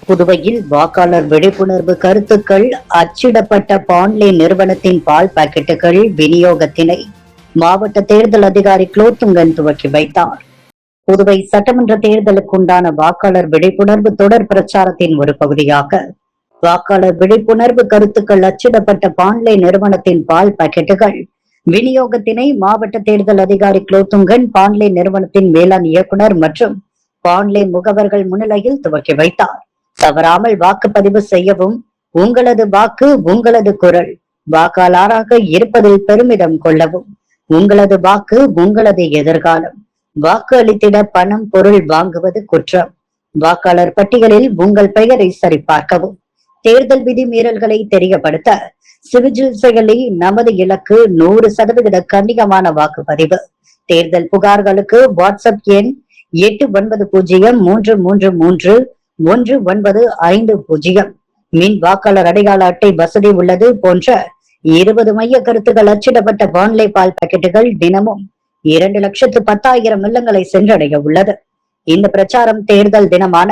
புதுவையில் வாக்காளர் விழிப்புணர்வு கருத்துக்கள் அச்சிடப்பட்ட பான்லே நிறுவனத்தின் பால் பாக்கெட்டுகள் விநியோகத்தினை மாவட்ட தேர்தல் அதிகாரி குலோத்துங்கன் துவக்கி வைத்தார். புதுவை சட்டமன்ற தேர்தலுக்குண்டான வாக்காளர் விழிப்புணர்வு தொடர் பிரச்சாரத்தின் ஒரு பகுதியாக வாக்காளர் விழிப்புணர்வு கருத்துக்கள் அச்சிடப்பட்ட பான்லே நிறுவனத்தின் பால் பாக்கெட்டுகள் விநியோகத்தினை மாவட்ட தேர்தல் அதிகாரி குலோத்துங்கன் பான்லே நிறுவனத்தின் மேலாண் இயக்குனர் மற்றும் பான்லே முகவர்கள் முன்னிலையில் துவக்கி வைத்தார். தவறாமல் வாக்குப்பதிவு செய்யவும், உங்களது வாக்கு உங்களது குரல், வாக்காளராக இருப்பதில் பெருமிதம் கொள்ளவும், உங்களது வாக்கு உங்களது எதிர்காலம், வாக்கு அளித்திட பணம் பொருள் வாங்குவது குற்றம், வாக்காளர் பட்டியலில் உங்கள் பெயரை சரிபார்க்கவும், தேர்தல் விதி மீறல்களை தெரியப்படுத்த சிவிஜில் செயலி நமது இலக்கு 100% கண்ணியமான வாக்குப்பதிவு. தேர்தல் புகார்களுக்கு வாட்ஸ்அப் எண் 8933331950. மின் வாக்காளர் அடையாள அட்டை வசதி உள்ளது போன்ற 20 மைய கருத்துக்கள் அச்சிடப்பட்ட பான்லே பால் பாக்கெட்டுகள் தினமும் 2,10,000 இல்லங்களை சென்றடைய உள்ளது. இந்த பிரச்சாரம் தேர்தல் தினமான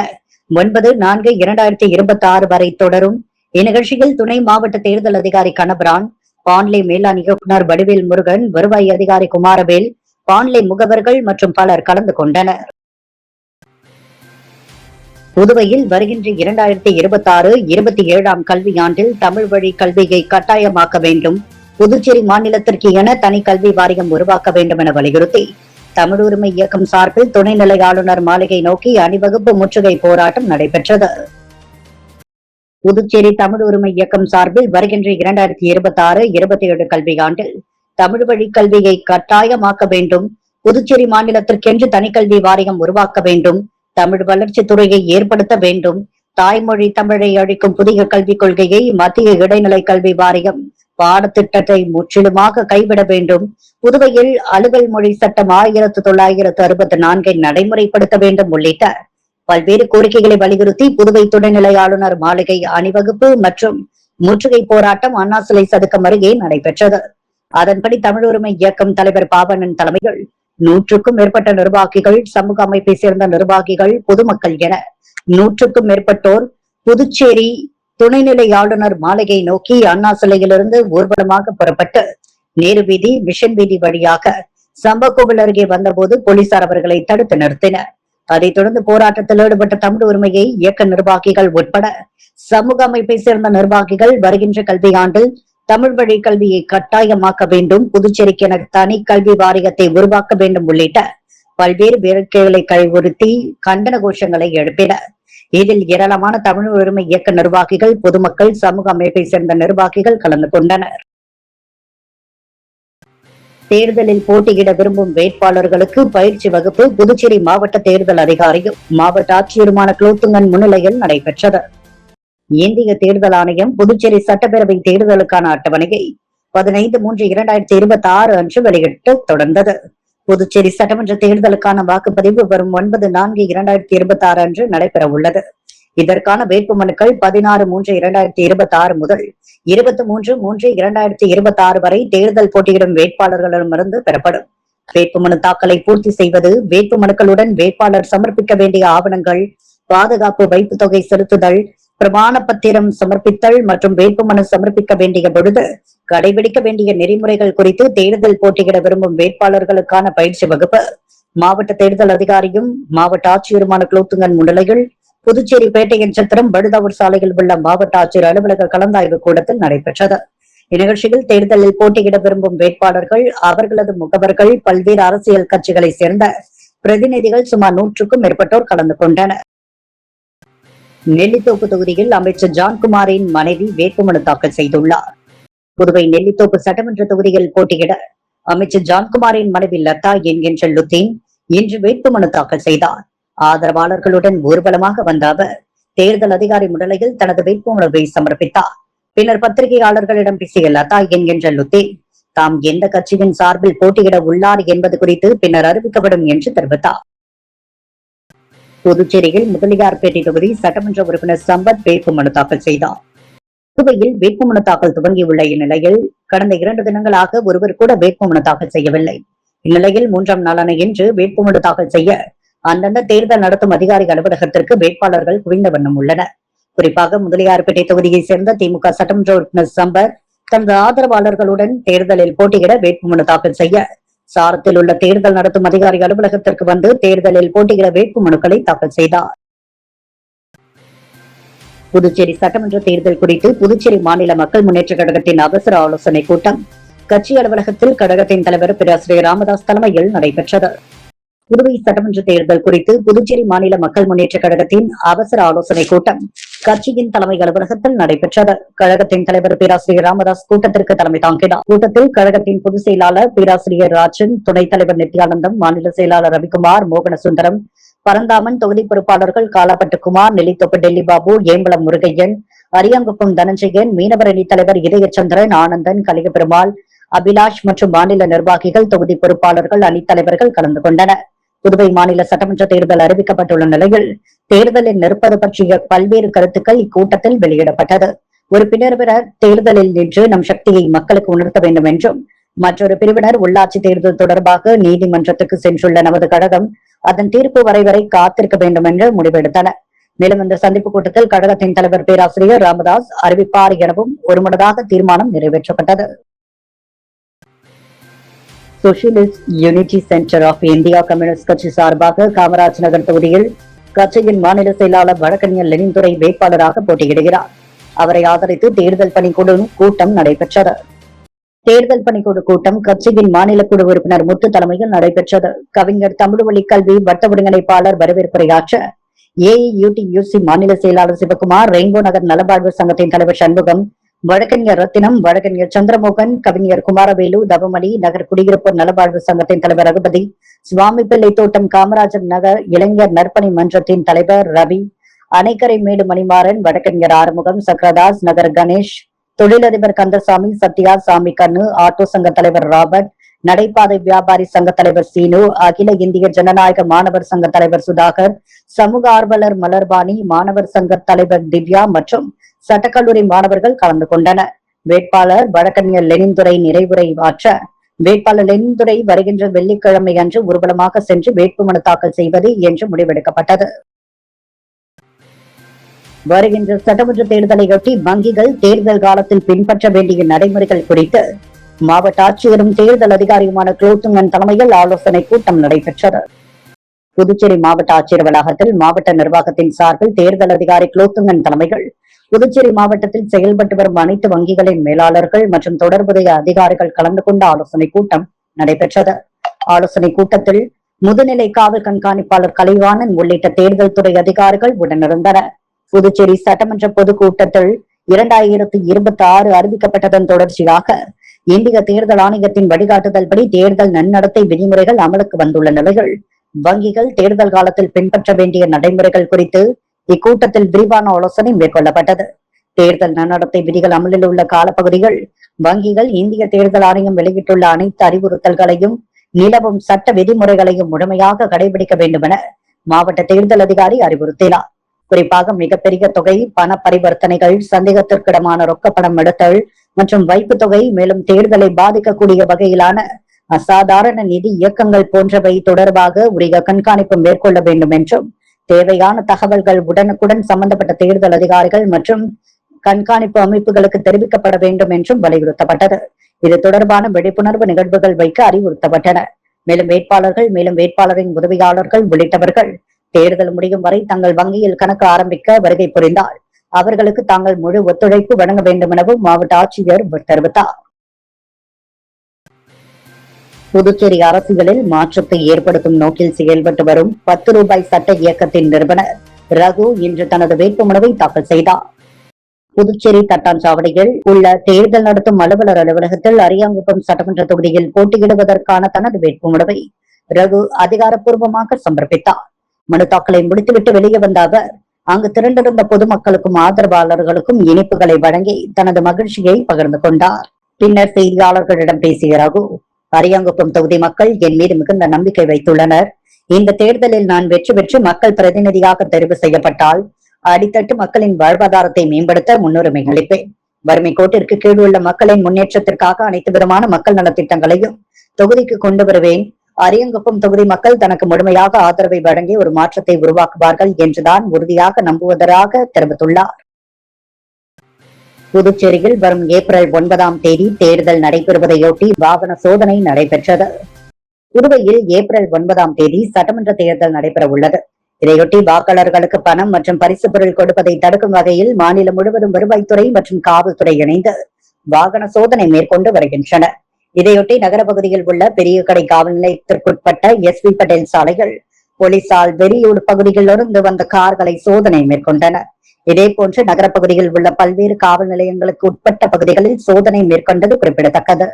9/4/2026 வரை தொடரும். இந்நிகழ்ச்சியில் துணை மாவட்ட தேர்தல் அதிகாரி கனபரான், பான்லே மேலாண் இயக்குனர் வடிவேல் முருகன், வருவாய் அதிகாரி குமாரவேல், பான்லே முகவர்கள் மற்றும் பலர் கலந்து கொண்டனர். புதுவையில் வருகின்ற 2026-27 கல்வியாண்டில் தமிழ் வழி கல்வியை கட்டாயமாக்க வேண்டும், புதுச்சேரி மாநிலத்திற்கு என தனி கல்வி வாரியம் உருவாக்க வேண்டும் என வலியுறுத்தி தமிழ் உரிமை இயக்கம் சார்பில் துணைநிலை ஆளுநர் மாளிகை நோக்கி அணிவகுப்பு முற்றுகை போராட்டம் நடைபெற்றது. புதுச்சேரி தமிழ் உரிமை இயக்கம் சார்பில் வருகின்ற 2026-27 கல்வியாண்டில் தமிழ் வழி கல்வியை கட்டாயமாக்க வேண்டும், புதுச்சேரி மாநிலத்திற்கென்று தனிக்கல்வி வாரியம் உருவாக்க வேண்டும், தமிழ் வளர்ச்சி துறையை ஏற்படுத்த வேண்டும், தாய்மொழி தமிழை அழிக்கும் புதிய கல்விக் கொள்கையை மத்திய இடைநிலை கல்வி வாரியம் பாடத்திட்டத்தை முற்றிலுமாக கைவிட வேண்டும், புதுவையில் அலுவல் மொழி சட்டம் 1964 நடைமுறைப்படுத்த வேண்டும் உள்ளிட்ட பல்வேறு கோரிக்கைகளை வலியுறுத்தி புதுவை துணைநிலை ஆளுநர் மாளிகை அணிவகுப்பு மற்றும் முற்றுகை போராட்டம் அண்ணா சிலை சதுக்கம் அருகே நடைபெற்றது. அதன்படி தமிழ் உரிமை இயக்கம் தலைவர் பாவண்ணன் தலைமையில் 100க்கும் மேற்பட்ட நிர்வாகிகள், சமூக அமைப்பை சேர்ந்த நிர்வாகிகள், பொதுமக்கள் என 100க்கும் மேற்பட்டோர் புதுச்சேரி துணைநிலை ஆளுநர் மாளிகை நோக்கி அண்ணா சிலையிலிருந்து ஊர்வலமாக புறப்பட்டு நேரு வீதி, மிஷன் வீதி வழியாக சம்பக்கோவில் அருகே வந்தபோது போலீசார் அவர்களை தடுத்து நிறுத்தினர். அதைத் தொடர்ந்து போராட்டத்தில் ஈடுபட்ட தமிழ் உரிமையை இயக்க நிர்வாகிகள் உட்பட சமூக அமைப்பை சேர்ந்த நிர்வாகிகள் வருகின்ற கல்வியாண்டில் தமிழ் வழி கல்வியை கட்டாயமாக்க வேண்டும், புதுச்சேரிக்கென தனி கல்வி வாரியத்தை உருவாக்க வேண்டும் உள்ளிட்ட பல்வேறு வேட்கைகளை கைவுறுத்தி கண்டன கோஷங்களை எழுப்பினர். இதில் ஏராளமான தமிழ் உரிமை இயக்க நிர்வாகிகள், பொதுமக்கள், சமூக அமைப்பை சேர்ந்த நிர்வாகிகள் கலந்து கொண்டனர். தேர்தலில் போட்டியிட விரும்பும் வேட்பாளர்களுக்கு பயிற்சி வகுப்பு புதுச்சேரி மாவட்ட தேர்தல் அதிகாரியும் மாவட்ட ஆட்சியருமான குலோத்துங்கன் முன்னிலையில் நடைபெற்றது. இந்திய தேர்தல் ஆணையம் புதுச்சேரி சட்டப்பேரவை தேர்தலுக்கான அட்டவணையை 15/3/2026 அன்று வெளியிட்டு தொடர்ந்தது. புதுச்சேரி சட்டமன்ற தேர்தலுக்கான வாக்குப்பதிவு வரும் 9/4/2026 அன்று நடைபெற உள்ளது. இதற்கான வேட்புமனுக்கள் 16/3/2026 முதல் 23/3/2026 வரை தேர்தல் போட்டியிடும் வேட்பாளர்களிடமிருந்து பெறப்படும். வேட்புமனு தாக்கலை பூர்த்தி செய்வது, வேட்புமனுக்களுடன் வேட்பாளர் சமர்ப்பிக்க வேண்டிய ஆவணங்கள், பாதுகாப்பு வைப்பு தொகை செலுத்துதல், பிரமாண பத்திரம் சமர்ப்பித்தல் மற்றும் வேட்புமனு சமர்ப்பிக்க வேண்டிய பொழுது கடைபிடிக்க வேண்டிய நெறிமுறைகள் குறித்து தேர்தல் போட்டியிட விரும்பும் வேட்பாளர்களுக்கான பயிற்சி வகுப்பு மாவட்ட தேர்தல் அதிகாரியும் மாவட்ட ஆட்சியருமான குலோத்துங்கன் முன்னிலையில் புதுச்சேரி பேட்டையின் சத்திரம் பழுதாவூர் சாலையில் உள்ள மாவட்ட ஆட்சியர் அலுவலக கலந்தாய்வு கூடத்தில் நடைபெற்றது. இந்நிகழ்ச்சியில் தேர்தலில் போட்டியிட விரும்பும் வேட்பாளர்கள், அவர்களது முகவர்கள், பல்வேறு அரசியல் கட்சிகளை சேர்ந்த பிரதிநிதிகள் சுமார் 100க்கும் மேற்பட்டோர் கலந்து கொண்டனர். நெல்லித்தோப்பு தொகுதியில் அமைச்சர் ஜான்குமாரின் மனைவி வேட்புமனு தாக்கல் செய்துள்ளார். புதுவை நெல்லித்தோப்பு சட்டமன்ற தொகுதியில் போட்டியிட அமைச்சர் ஜான்குமாரின் மனைவி லதா என்கின்ற லுத்தீன் இன்று வேட்புமனு தாக்கல் செய்தார். ஆதரவாளர்களுடன் ஊர்வலமாக வந்த அவர் தேர்தல் அதிகாரி முன்னிலையில் தனது வேட்புமனுவை சமர்ப்பித்தார். பின்னர் பத்திரிகையாளர்களிடம் பேசிய லதா என்கின்ற லுத்தீன் தாம் எந்த கட்சியின் சார்பில் போட்டியிட உள்ளார் என்பது குறித்து பின்னர் அறிவிக்கப்படும் என்று தெரிவித்தார். புதுச்சேரியில் முதலியார்பேட்டை தொகுதி சட்டமன்ற உறுப்பினர் சம்பத் வேட்புமனு தாக்கல் செய்தார். புதுவையில் வேட்புமனு தாக்கல் துவங்கியுள்ள இந்நிலையில் கடந்த 2 தினங்களாக ஒருவர் கூட வேட்புமனு தாக்கல் செய்யவில்லை. இந்நிலையில் 3ஆம் நாளான இன்று வேட்புமனு தாக்கல் செய்ய அந்தந்த தேர்தல் நடத்தும் அதிகாரி அலுவலகத்திற்கு வேட்பாளர்கள் குவிந்த வண்ணம் உள்ளனர். குறிப்பாக முதலியார்பேட்டை தொகுதியை சேர்ந்த திமுக சட்டமன்ற உறுப்பினர் சம்பர் தனது ஆதரவாளர்களுடன் தேர்தலில் போட்டியிட வேட்புமனு தாக்கல் செய்ய சாரத்தில் உள்ள தேர்தல் நடத்தும் அதிகாரி அலுவலகத்திற்கு வந்து தேர்தலில் போட்டியிட வேட்புமனுக்களை தாக்கல் செய்தார். புதுச்சேரி சட்டமன்ற தேர்தல் குறித்து புதுச்சேரி மாநில மக்கள் முன்னேற்ற கழகத்தின் அவசர ஆலோசனை கூட்டம் கட்சி அலுவலகத்தில் கழகத்தின் தலைவர் பேராசிரியர் ராமதாஸ் தலைமையில் நடைபெற்றது. புதுவை சட்டமன்ற தேர்தல் குறித்து புதுச்சேரி மாநில மக்கள் முன்னேற்ற கழகத்தின் அவசர ஆலோசனை கூட்டம் கட்சியின் தலைமை அலுவலகத்தில் நடைபெற்றது. கழகத்தின் தலைவர் பேராசிரியர் ராமதாஸ் கூட்டத்திற்கு தலைமை தாங்கினார். கூட்டத்தில் கழகத்தின் பொதுச் செயலாளர் பேராசிரியர் ராஜன், துணைத் தலைவர் நித்யானந்தம், மாநில செயலாளர் ரவிக்குமார், மோகனசுந்தரம், பரந்தாமன், தொகுதி பொறுப்பாளர்கள் காலாப்பட்டுக்குமார், நெல்லித்தோப்பு டெல்லி பாபு, ஏம்பலம் முருகையன், அரியாங்குப்பம் தனஞ்சயன், மீனவர் அணி தலைவர் இதயச்சந்திரன், ஆனந்தன், கலிகபெருமாள், அபிலாஷ் மற்றும் மாநில நிர்வாகிகள், தொகுதி பொறுப்பாளர்கள், அணித்தலைவர்கள் கலந்து கொண்டனர். புதுவை மாநில சட்டமன்ற தேர்தல் அறிவிக்கப்பட்டுள்ள நிலையில் தேர்தலில் நிற்பது பற்றிய பல்வேறு கருத்துக்கள் இக்கூட்டத்தில் வெளியிடப்பட்டது. ஒரு பிரிவினர் தேர்தலில் நின்று நம் சக்தியை மக்களுக்கு உணர்த்த வேண்டும் என்றும், மற்றொரு பிரிவினர் உள்ளாட்சி தேர்தல் தொடர்பாக நீதிமன்றத்துக்கு சென்றுள்ள நமது கழகம் அதன் தீர்ப்பு வரை காத்திருக்க வேண்டும் என்று முடிவெடுத்தனர். மேலும் இந்த சந்திப்பு கூட்டத்தில் கழகத்தின் தலைவர் பேராசிரியர் ராமதாஸ் அறிவிப்பார் எனவும் ஒருமனதாக தீர்மானம் நிறைவேற்றப்பட்டது. Socialist unity centre of India communist கட்சி சார்பாக காமராஜ் நகர் தொகுதியில் கட்சியின் மாநில செயலாளர் வழக்கறிஞர் லெனின்துரை வேட்பாளராக போட்டியிடுகிறார். அவரை ஆதரித்து தேர்தல் பணிக்குழு கூட்டம் நடைபெற்றது. தேர்தல் பணிக்குழு கூட்டம் கட்சியின் மாநில குழு உறுப்பினர் முத்து தலைமையில் நடைபெற்றது. கவிஞர் தமிழ்வழி கல்வி வட்ட ஒருங்கிணைப்பாளர் வரவேற்புரையாற்ற ஏஐயுடியூசி மாநில செயலாளர் சிவகுமார், ரெயின்போ நகர் நலவாழ்வு சங்கத்தின் தலைவர் சண்முகம், வழக்கறிஞர் ரத்தினம், வழக்கறிஞர் சந்திரமோகன், கவிஞர் குமாரவேலு, தவமணி, நகர் குடியிருப்பு நலவாழ்வு சங்கத்தின் தலைவர் ரகுபதி, சுவாமி பிள்ளை தோட்டம் காமராஜர் நகர் இளைஞர் நற்பணி மன்றத்தின் தலைவர் ரவி, அணைக்கரை மேடு மணிமாறன், வழக்கறிஞர் ஆறுமுகம், சக்ரதாஸ், நகர் கணேஷ், தொழிலதிபர் கந்தசாமி, சத்யா, சாமி கண்ணு, ஆட்டோ சங்க தலைவர் ராபர்ட், நடைபாதை வியாபாரி சங்க தலைவர் சீனு, அகில இந்திய ஜனநாயக மாணவர் சங்க தலைவர் சுதாகர், சமூக ஆர்வலர் மலர்பாணி, மாணவர் சங்க தலைவர் திவ்யா மற்றும் சட்டக்கல்லூரி மாணவர்கள் கலந்து கொண்டனர். வேட்பாளர் வழக்கறிஞர் லெனின்துரை நிறைவுரை ஆற்ற வேட்பாளர் லெனின்துரை வருகின்ற வெள்ளிக்கிழமை அன்று ஊர்வலமாக சென்று வேட்புமனு தாக்கல் செய்வது என்று முடிவெடுக்கப்பட்டது. வருகின்ற சட்டமன்ற தேர்தலையொட்டி வங்கிகள் தேர்தல் காலத்தில் பின்பற்ற வேண்டிய நடைமுறைகள் குறித்து மாவட்ட ஆட்சியரும் தேர்தல் அதிகாரியுமான குலோத்துங்கன் தலைமையில் ஆலோசனை கூட்டம் நடைபெற்றது. புதுச்சேரி மாவட்ட ஆட்சியர் வளாகத்தில் மாவட்ட நிர்வாகத்தின் சார்பில் தேர்தல் அதிகாரி குலோத்துங்கன் தலைமையில் புதுச்சேரி மாவட்டத்தில் செயல்பட்டு வரும் அனைத்து வங்கிகளின் மேலாளர்கள் மற்றும் தொடர்புடைய அதிகாரிகள் கலந்து கொண்ட ஆலோசனை கூட்டம் நடைபெற்றது. ஆலோசனை கூட்டத்தில் முதுநிலை காவல் கண்காணிப்பாளர் கலைவாணன் உள்ளிட்ட தேர்தல் துறை அதிகாரிகள் உடனிருந்தனர். புதுச்சேரி சட்டமன்ற பொதுக்கூட்டத்தில் 2026 அறிவிக்கப்பட்டதன் தொடர்ச்சியாக இந்திய தேர்தல் ஆணையத்தின் வழிகாட்டுதல்படி தேர்தல் நன்னடத்தை விதிமுறைகள் அமலுக்கு வந்துள்ள நிலையில் வங்கிகள் தேர்தல் காலத்தில் பின்பற்ற வேண்டிய நடைமுறைகள் குறித்து இக்கூட்டத்தில் விரிவான ஆலோசனை மேற்கொள்ளப்பட்டது. தேர்தல் நன்னடத்தை விதிகள் அமலில் உள்ள காலப்பகுதிகள், வங்கிகள் இந்திய தேர்தல் ஆணையம் வெளியிட்டுள்ள அனைத்து அறிவுறுத்தல்களையும் நிலவும் சட்ட விதிமுறைகளையும் முழுமையாக கடைபிடிக்க வேண்டும் என மாவட்ட தேர்தல் அதிகாரி அறிவுறுத்தினார். குறிப்பாக மிகப்பெரிய தொகை பண பரிவர்த்தனைகள், சந்தேகத்திற்கிடமான ரொக்க பணம் எடுத்தல் மற்றும் வைப்பு தொகை, மேலும் தேர்தலை பாதிக்கக்கூடிய வகையிலான அசாதாரண நிதி இயக்கங்கள் போன்றவை தொடர்பாக உரிய கண்காணிப்பு மேற்கொள்ள வேண்டும் என்றும், தேவையான தகவல்கள் உடனுக்குடன் சம்பந்தப்பட்ட தேர்தல் அதிகாரிகள் மற்றும் கண்காணிப்பு அமைப்புகளுக்கு தெரிவிக்கப்பட வேண்டும் என்றும் வலியுறுத்தப்பட்டது. இது தொடர்பான விழிப்புணர்வு நிகழ்வுகள் வைக்க அறிவுறுத்தப்பட்டன. மேலும் வேட்பாளரின் உதவியாளர்கள் உள்ளிட்டவர்கள் தேர்தல் முடியும் வரை தங்கள் வங்கியில் கணக்கு ஆரம்பிக்க வருகை புரிந்தால் அவர்களுக்கு தாங்கள் முழு ஒத்துழைப்பு வழங்க வேண்டும் எனவும் மாவட்ட ஆட்சியர் தெரிவித்தார். புதுச்சேரி அரசியலில் மாற்றத்தை ஏற்படுத்தும் நோக்கில் செயல்பட்டு வரும் 10 ரூபாய் சட்ட இயக்கத்தின் நிறுவனர் ரகு இன்று தனது வேட்புமனுவை தாக்கல் செய்தார். புதுச்சேரி தட்டாஞ்சாவடியில் உள்ள தேர்தல் நடத்தும் அலுவலர் அலுவலகத்தில் அரியாங்குப்பம் சட்டமன்ற தொகுதியில் போட்டியிடுவதற்கான தனது வேட்புமனுவை ரகு அதிகாரப்பூர்வமாக சமர்ப்பித்தார். மனு தாக்கலை முடித்துவிட்டு வெளியே வந்த அவர் அங்கு திரண்டிருந்த பொதுமக்களுக்கும் ஆதரவாளர்களுக்கும் இனிப்புகளை வழங்கி தனது மகிழ்ச்சியை பகிர்ந்து கொண்டார். பின்னர் செய்தியாளர்களிடம் பேசிய ரகு, அரியாங்குப்பம் தொகுதி மக்கள் என் மீது மிகுந்த நம்பிக்கை வைத்துள்ளனர். இந்த தேர்தலில் நான் வெற்றி பெற்று மக்கள் பிரதிநிதியாக தெரிவு செய்யப்பட்டால் அடித்தட்டு மக்களின் வாழ்வாதாரத்தை மேம்படுத்த முன்னுரிமை அளிப்பேன். வறுமை கோட்டிற்கு கீழ் உள்ள மக்களின் முன்னேற்றத்திற்காக அனைத்து விதமான மக்கள் நலத்திட்டங்களையும் தொகுதிக்கு கொண்டு வருவேன். அரியாங்குப்பம் தொகுதி மக்கள் தனக்கு முழுமையாக ஆதரவை வழங்கி ஒரு மாற்றத்தை உருவாக்குவார்கள் என்றுதான் உறுதியாக நம்புவதாக தெரிவித்துள்ளார். புதுச்சேரியில் வரும் ஏப்ரல் 9ஆம் தேதி தேர்தல் நடைபெறுவதையொட்டி வாகன சோதனை நடைபெற்றது. புதுவையில் ஏப்ரல் 9ஆம் தேதி சட்டமன்ற தேர்தல் நடைபெற உள்ளது. இதையொட்டி வாக்காளர்களுக்கு பணம் மற்றும் பரிசு பொருள் கொடுப்பதை தடுக்கும் வகையில் மாநிலம் முழுவதும் வருவாய்த்துறை மற்றும் காவல்துறை இணைந்து வாகன சோதனை மேற்கொண்டு வருகின்றன. இதையொட்டி நகர பகுதியில் உள்ள பெரிய கடை காவல் நிலையத்திற்குட்பட்ட SV பட்டேல் சாலைகள் போலீசார் வெளியூர் பகுதிகளிலிருந்து வந்த கார்களை சோதனை மேற்கொண்டனர். இதேபோன்று நகர பகுதியில் உள்ள பல்வேறு காவல் நிலையங்களுக்கு உட்பட்ட பகுதிகளில் சோதனை மேற்கொண்டது குறிப்பிடத்தக்கது.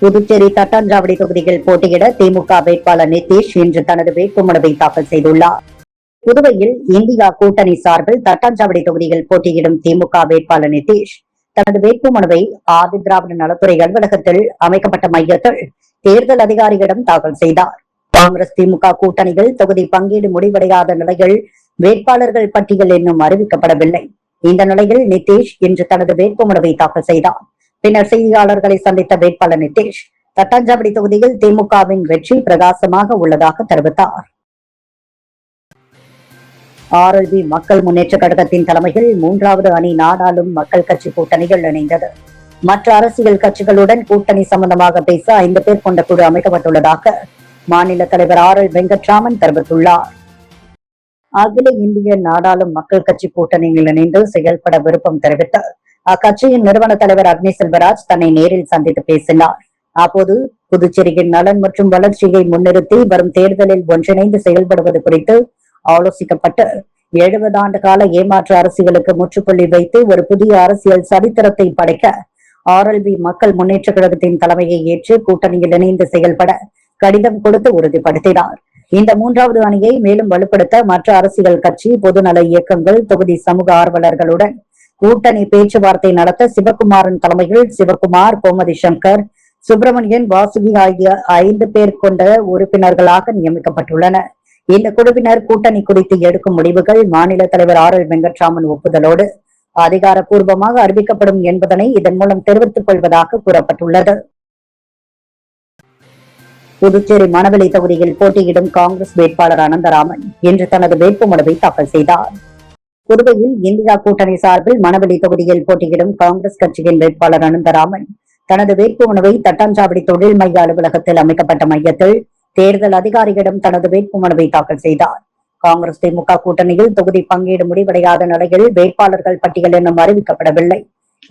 புதுச்சேரி தட்டாஞ்சாவடி தொகுதியில் போட்டியிட திமுக வேட்பாளர் நிதிஷ் இன்று தனது வேட்புமனுவை தாக்கல் செய்துள்ளார். புதுவையில் இந்தியா கூட்டணி சார்பில் தட்டாஞ்சாவடி தொகுதியில் போட்டியிடும் திமுக வேட்பாளர் நிதிஷ் தனது வேட்புமனுவை ஆதி திராவிட நலத்துறை அலுவலகத்தில் அமைக்கப்பட்ட மையத்தில் தேர்தல் அதிகாரியிடம் தாக்கல் செய்தார். காங்கிரஸ் திமுக கூட்டணியில் தொகுதி பங்கீடு முடிவடையாத நிலையில் வேட்பாளர்கள் பட்டியல் இன்னும் அறிவிக்கப்படவில்லை. இந்த நிலையில் நிதிஷ் இன்று தனது வேட்புமனுவை தாக்கல் செய்தார். பின்னர் செய்தியாளர்களை சந்தித்த வேட்பாளர் நிதிஷ் தட்டாஞ்சாவடி தொகுதியில் திமுகவின் வெற்றி பிரகாசமாக உள்ளதாக தெரிவித்தார். RLB மக்கள் முன்னேற்ற கழகத்தின் தலைமையில் 3வது அணி நாடாளும் மக்கள் கட்சி கூட்டணிகள் இணைந்தது. மற்ற அரசியல் கட்சிகளுடன் கூட்டணி சம்பந்தமாக பேச 5 பேர் கொண்ட குழு அமைக்கப்பட்டுள்ளதாக மாநில தலைவர் RL வெங்கட்ராமன் தெரிவித்துள்ளார். அகில இந்திய நாடாளும் மக்கள் கட்சி கூட்டணியில் இணைந்து செயல்பட விருப்பம் தெரிவித்த அக்கட்சியின் நிறுவன தலைவர் அக்னி செல்வராஜ் தன்னை நேரில் சந்தித்து பேசினார். அப்போது புதுச்சேரியின் நலன் மற்றும் வளர்ச்சியை முன்னிறுத்தி வரும் தேர்தலில் ஒன்றிணைந்து செயல்படுவது குறித்து ஆலோசிக்கப்பட்டு 70 ஆண்டு கால ஏமாற்று அரசியலுக்கு முற்றுப்புள்ளி வைத்து ஒரு புதிய அரசியல் சரித்திரத்தை படைக்க RLB மக்கள் முன்னேற்ற கழகத்தின் தலைமையை ஏற்று கூட்டணியில் இணைந்து செயல்பட கடிதம் கொடுத்து உறுதிப்படுத்தினார். இந்த 3வது அணியை மேலும் வலுப்படுத்த மற்ற அரசியல் கட்சி, பொதுநல இயக்கங்கள், தொகுதி சமூக ஆர்வலர்களுடன் கூட்டணி பேச்சுவார்த்தை நடத்த சிவகுமாரின் தலைமையில் சிவகுமார், கோமதி சங்கர், சுப்பிரமணியன், வாசுகி ஆகிய 5 பேர் கொண்ட உறுப்பினர்களாக நியமிக்கப்பட்டுள்ளனர். இந்த குழுவினர் கூட்டணி குறித்து எடுக்கும் முடிவுகள் மாநில தலைவர் RL வெங்கட்ராமன் ஒப்புதலோடு அதிகாரப்பூர்வமாக அறிவிக்கப்படும் என்பதனை இதன் மூலம் தெரிவித்துக் கொள்வதாக கூறப்பட்டுள்ளது. புதுச்சேரி மணவெளி தொகுதியில் போட்டியிடும் காங்கிரஸ் வேட்பாளர் அனந்தராமன் இன்று தனது வேட்புமனுவை தாக்கல் செய்தார். புதுவையில் இந்தியா கூட்டணி சார்பில் மணவெளி தொகுதியில் போட்டியிடும் காங்கிரஸ் கட்சியின் வேட்பாளர் அனந்தராமன் தனது வேட்புமனுவை தட்டாஞ்சாவடி தொழில் மைய அலுவலகத்தில் அமைக்கப்பட்ட மையத்தில் தேர்தல் அதிகாரியிடம் தனது வேட்புமனுவை தாக்கல் செய்தார். காங்கிரஸ் திமுக கூட்டணியில் தொகுதி பங்கீடு முடிவடையாத நிலையில் வேட்பாளர்கள் பட்டியல் இன்னும் அறிவிக்கப்படவில்லை.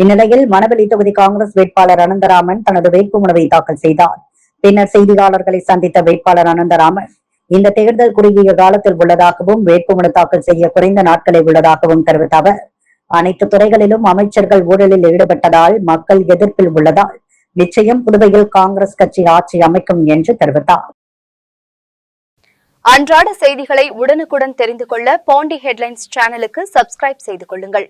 இந்நிலையில் மணவெளி தொகுதி காங்கிரஸ் வேட்பாளர் அனந்தராமன் தனது வேட்புமனுவை தாக்கல் செய்தார். பின்னர் செய்தியாளர்களை சந்தித்த வேட்பாளர் அனந்தராமன் இந்த தேர்தல் குறுகிய காலத்தில் உள்ளதாகவும் வேட்புமனு தாக்கல் செய்ய குறைந்த நாட்களே உள்ளதாகவும் தெரிவித்த அவர் அனைத்து துறைகளிலும் அமைச்சர்கள் ஊழலில் ஈடுபட்டதால் மக்கள் எதிர்ப்பில் உள்ளதால் நிச்சயம் புதுவையில் காங்கிரஸ் கட்சி ஆட்சி அமைக்கும் என்று தெரிவித்தார். அன்றாட செய்திகளை உடனுக்குடன் தெரிந்து கொள்ள பாண்டி ஹெட்லைன்ஸ் சேனலுக்கு சப்ஸ்கிரைப் செய்து கொள்ளுங்கள்.